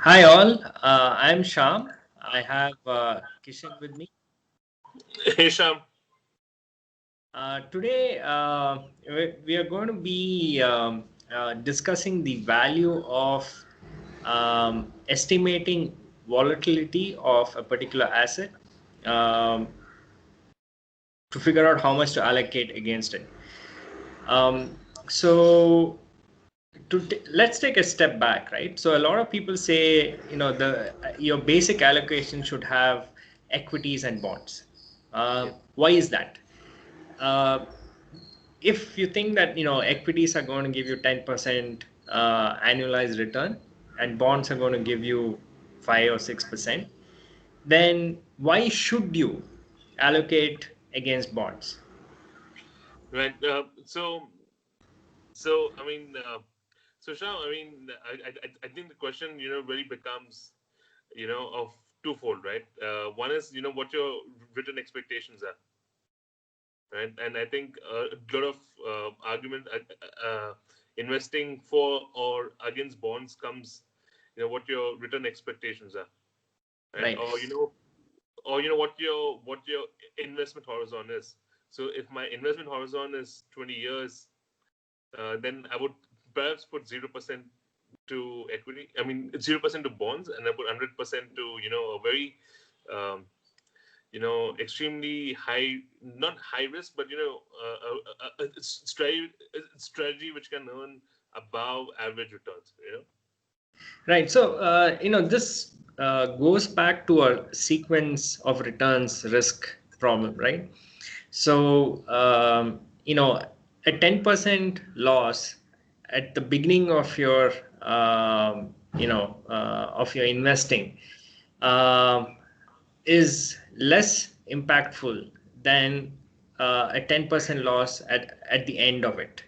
Hi all, I'm Sham. I have Kishan with me. Hey Sham. Today we are going to be discussing the value of estimating volatility of a particular asset um, to figure out how much to allocate against it. Um, so let's take a step back, right? So a lot of people say, the your basic allocation should have equities and bonds. Yeah. Why is that? Uh, if you think that equities are going to give you 10% annualized return and bonds are going to give you 5 or 6%, then why should you allocate against bonds? Right. So I mean, so Sham. I mean, I think the question really becomes of twofold, right? One is what your written expectations are, right? And I think a lot of argument investing for or against bonds comes what your written expectations are, right? Right. Or what your investment horizon is. So if my investment horizon is 20 years, then I would perhaps put 0% to equity. I mean 0% to bonds, and I put 100% to a very um, extremely high, not high risk, but a strategy which can earn above average returns. Right. So, this goes back to a sequence of returns risk problem, right? So, a 10% loss at the beginning of your, of your investing um is less impactful than a 10% loss at the end of it,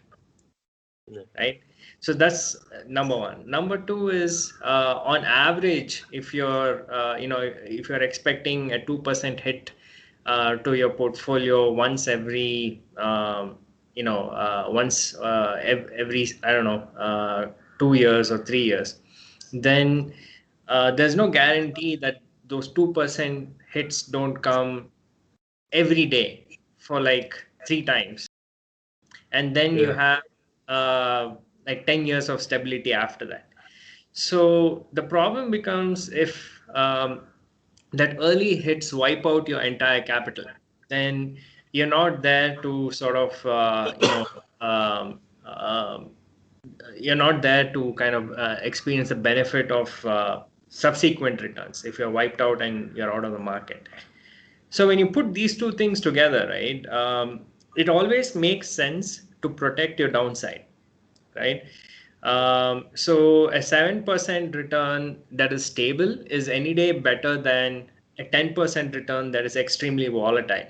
Yeah. right? So that's number one. Number two is on average, if you're expecting a 2% hit to your portfolio once every every, I don't know, 2 years or 3 years, then there's no guarantee that those 2% hits don't come every day for like 3 times, and then you Yeah. have like 10 years of stability after that. So the problem becomes if that early hits wipe out your entire capital, then you're not there to sort of you're not there to kind of experience the benefit of subsequent returns if you're wiped out and you're out of the market. So when you put these two things together, right, it always makes sense to protect your downside, right? So a 7% return that is stable is any day better than a 10% return that is extremely volatile.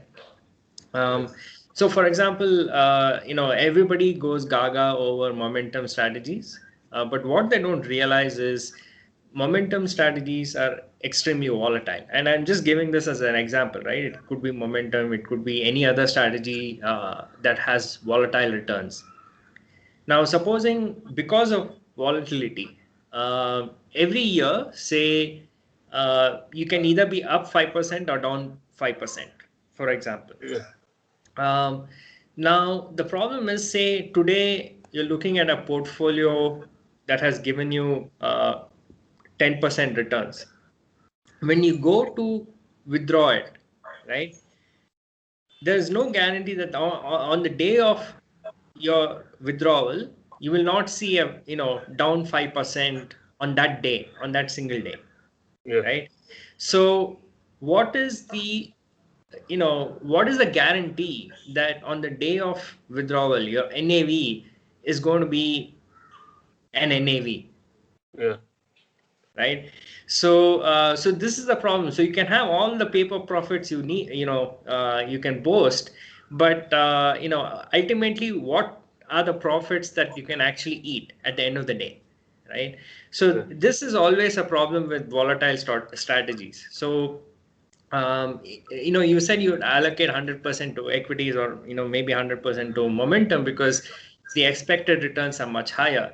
Um, Yes. so, for example, everybody goes gaga over momentum strategies, but what they don't realize is momentum strategies are extremely volatile. And I'm just giving this as an example, right? It could be momentum, it could be any other strategy that has volatile returns. Now, supposing because of volatility, every year, say, you can either be up 5% or down 5%, for example. Yeah. Um, Now, the problem is, say, today you're looking at a portfolio that has given you 10% returns. When you go to withdraw it, right, there's no guarantee that on the day of your withdrawal, you will not see a, down 5% on that day, on that single day, Yeah. right? So, what is the what is the guarantee that on the day of withdrawal, your NAV is going to be an NAV, Yeah. right? So, so this is the problem. So you can have all the paper profits you need, you can boast, but ultimately, what are the profits that you can actually eat at the end of the day, right? So Yeah. this is always a problem with volatile strategies. So you said you would allocate 100% to equities, or maybe 100% to momentum because the expected returns are much higher.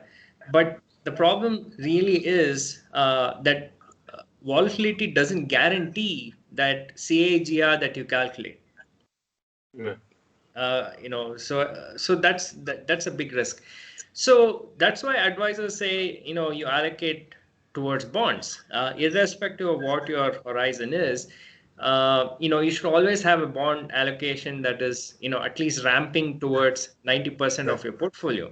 But the problem really is that volatility doesn't guarantee that CAGR that you calculate. Yeah. So that's a big risk. So that's why advisors say, you allocate towards bonds, irrespective of what your horizon is. You should always have a bond allocation that is, at least ramping towards 90% Yeah. of your portfolio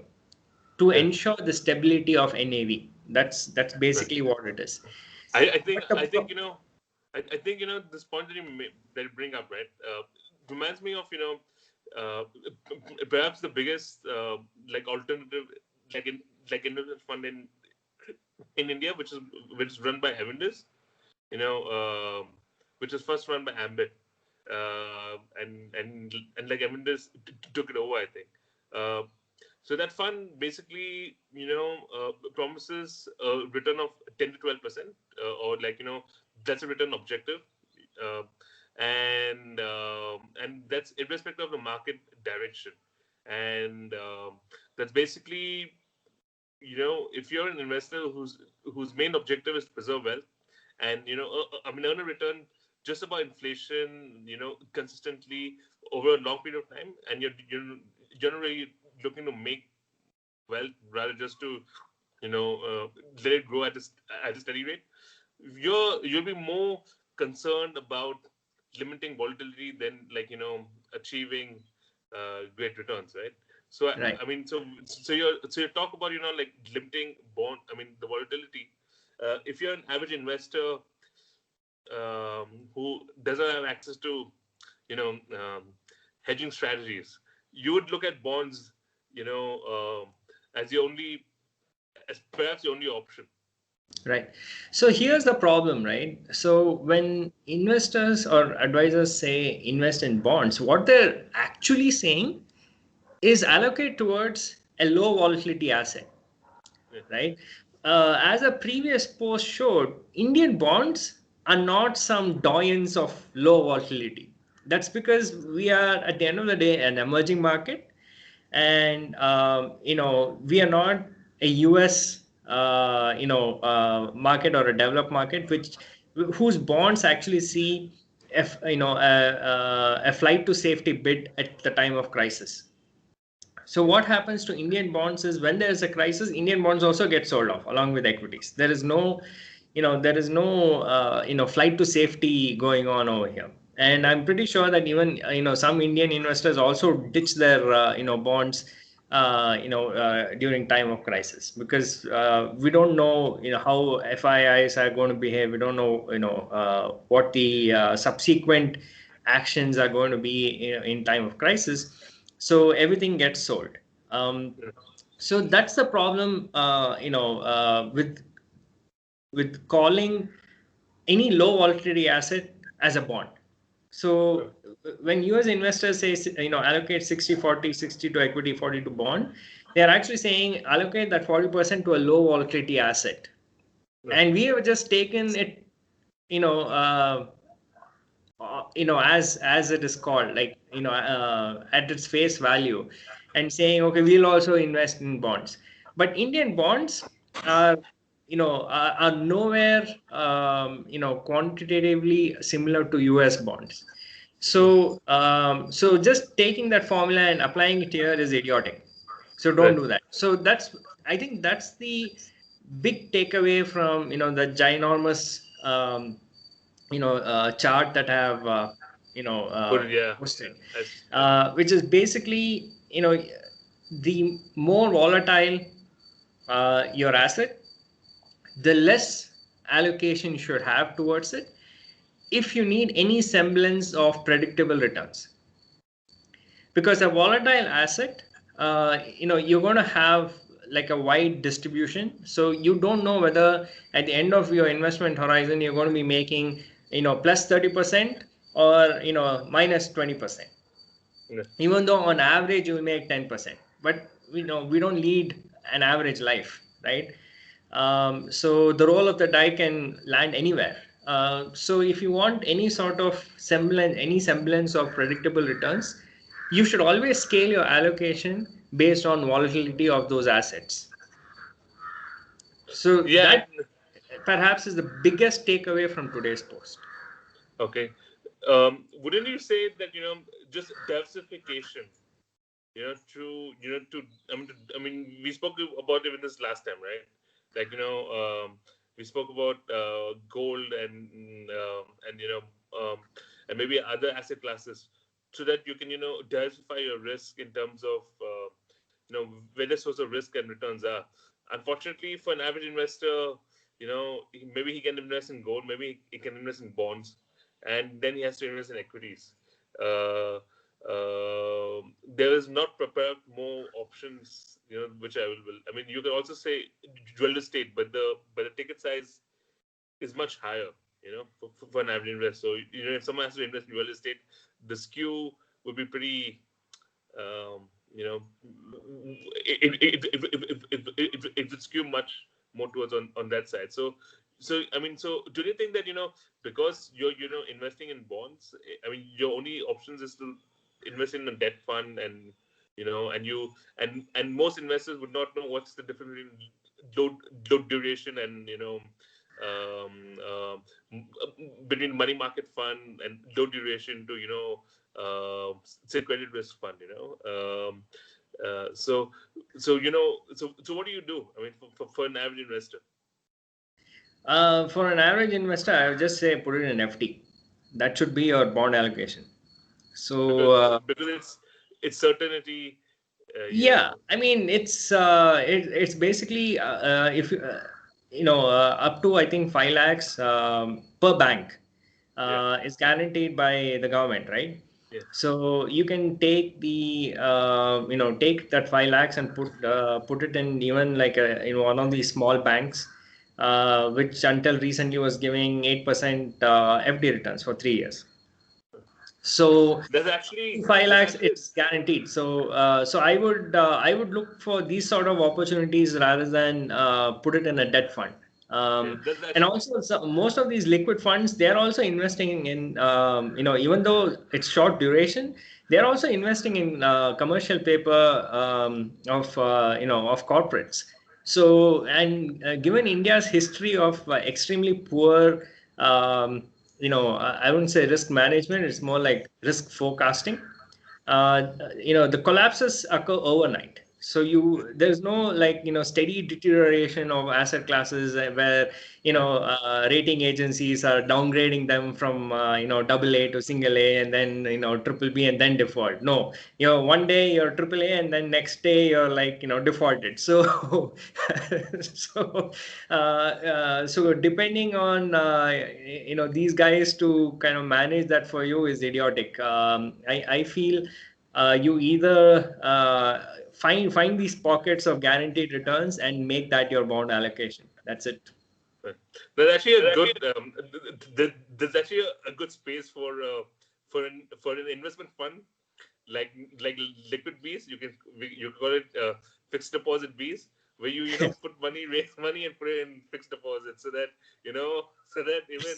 to Yeah. ensure the stability of NAV. That's Right. basically what it is. I think But the I think pro- you know I think this point that that you bring up, right, reminds me of uh, perhaps the biggest like alternative, like in like investment fund in India, which is run by Avendus, you know, which was first run by Ambit, and like Avendus took it over, I think. Uh, so that fund basically, promises a return of 10 to 12%, or like that's a return objective, uh, and that's irrespective of the market direction, and that's basically, if you're an investor whose main objective is to preserve wealth, and I mean, earn a return just about inflation, consistently over a long period of time, and you're generally looking to make wealth rather just to let it grow at a steady rate, you'll be more concerned about limiting volatility than, like, achieving great returns, right? So right. I mean, so you talk about, like, limiting bond, I mean, the volatility. If you're an average investor, who doesn't have access to, you know um, hedging strategies, you would look at bonds, as the only, as perhaps the only option. Right. So here's the problem, right? So when investors or advisors say invest in bonds, what they're actually saying is allocate towards a low volatility asset, Yeah. right? As a previous post showed, Indian bonds are not some doyens of low volatility. That's because we are, at the end of the day, an emerging market, and we are not a US market or a developed market, which whose bonds actually see a flight to safety bid at the time of crisis. So what happens to Indian bonds is when there is a crisis, Indian bonds also get sold off along with equities. There is no flight to safety going on over here. And I'm pretty sure that even some Indian investors also ditch their bonds during time of crisis, because we don't know how FIIs are going to behave. We don't know what the subsequent actions are going to be in time of crisis, so everything gets sold. Yeah. So that's the problem, with calling any low volatility asset as a bond. Yeah. So when US investors say, allocate 60-40, 60 to equity, 40 to bond, they are actually saying allocate that 40% to a low volatility asset. Yeah. And we have just taken it, you know, uh, as it is called, like, at its face value, and saying, okay, we'll also invest in bonds. But Indian bonds are, are nowhere, quantitatively similar to US bonds. Yeah. So just taking that formula and applying it here is idiotic. So don't Right. do that. So I think that's the big takeaway from the ginormous chart that I have But yeah, posted, as which is basically, the more volatile your asset, the less allocation you should have towards it if you need any semblance of predictable returns. Because a volatile asset, you're going to have like a wide distribution, so you don't know whether at the end of your investment horizon you're going to be making plus 30% or minus 20%, yeah. even though on average you will make 10%. But we don't lead an average life, right? So the roll of the die can land anywhere. So if you want any semblance of predictable returns, you should always scale your allocation based on volatility of those assets. So Yeah, that perhaps is the biggest takeaway from today's post. okay. Wouldn't you say that, just diversification, to, I mean, we spoke about even this last time, right? Like, we spoke about gold and and maybe other asset classes, so that you can, diversify your risk in terms of, where the source of risk and returns are. Unfortunately, for an average investor, maybe he can invest in gold, maybe he can invest in bonds, and then he has to invest in equities. Uh, there is not prepared more options, which I will. I mean, you can also say dual estate, but the ticket size is much higher, for an average investor. So, if someone has to invest in real estate, the skew would be pretty, you know, it would skew much more towards on that side. So I mean, so do you think that, because you're, investing in bonds, I mean, your only options is to invest in a debt fund, and and most investors would not know what's the difference between low duration and, um, um, between money market fund and low duration to, say, credit risk fund, so so what do you do, I mean, for an average investor? For an average investor, I would just say put it in FD. That should be your bond allocation. So Because it's certainty, yeah, I mean it's basically if up to I think 5 lakhs per bank yeah, is guaranteed by the government, right? yeah. So you can take the take that 5 lakhs and put it in even like in one of these small banks, which until recently was giving 8% FD returns for 3 years. So There's actually 5 lakhs it's guaranteed. So I would look for these sort of opportunities rather than put it in a debt fund. yeah, there's And actually also most of these liquid funds, they're also investing in even though it's short duration, they're also investing in commercial paper of corporates. So, and given India's history of extremely poor, I wouldn't say risk management, it's more like risk forecasting. The collapses occur overnight. So there's no like, steady deterioration of asset classes where, rating agencies are downgrading them from, double A to single A and then, triple B and then default. No, one day you're triple A and then next day you're like, defaulted. So, so depending on, these guys to kind of manage that for you is idiotic. I feel you either find these pockets of guaranteed returns and make that your bond allocation. That's it. there's actually a good there's actually a good space for an investment fund, like like liquid Bs. You call it fixed deposit Bs, where put money, raise money, and put it in fixed deposits, so that even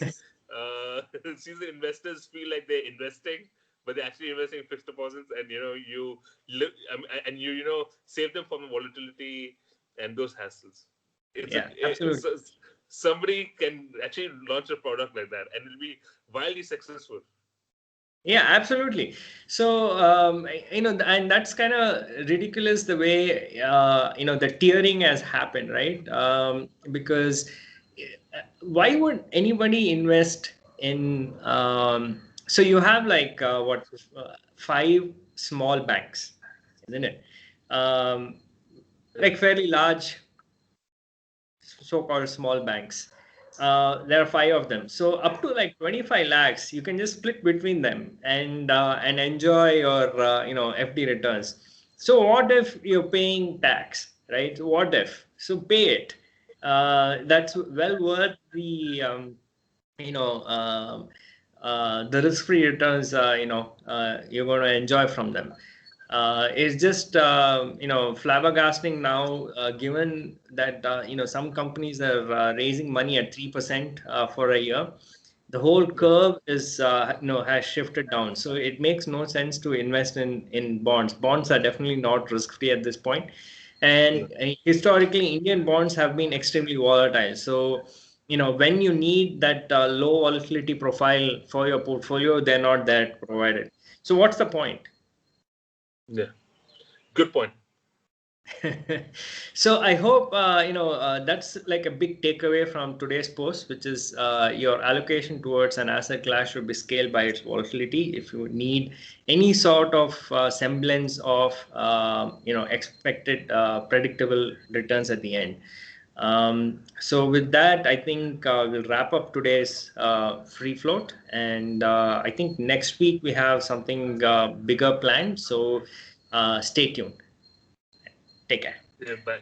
seasoned investors feel like they're investing, but they're actually investing in fixed deposits, and you live, and save them from volatility and those hassles. It's a Yeah, it's absolutely. a, somebody can actually launch a product like that, and it'll be wildly successful. Yeah, absolutely. So, and that's kind of ridiculous the way, the tiering has happened, right? Because why would anybody invest in, so you have like, five small banks, isn't it? Um, Yeah. like fairly large so-called small banks. There are five of them. So up to like 25 lakhs, you can just split between them and enjoy your FD returns. So what if you're paying tax, right? What if? So pay it. That's well worth you know um, the risk-free returns you're going to enjoy from them. It's just flabbergasting now, given that some companies are raising money at 3% for a year. The whole Yeah. curve is has shifted down, so it makes no sense to invest in bonds. Bonds are definitely not risk-free at this point. Yeah. And historically, Indian bonds have been extremely volatile. So, when you need that low volatility profile for your portfolio, they're not that provided. So, what's the point? Yeah. Good point. So I hope that's like a big takeaway from today's post, which is your allocation towards an asset class should be scaled by its volatility. If you need any sort of semblance of expected predictable returns at the end. So with that, I think we'll wrap up today's free float, and I think next week we have something bigger planned. So stay tuned. Take care. Yeah, bye.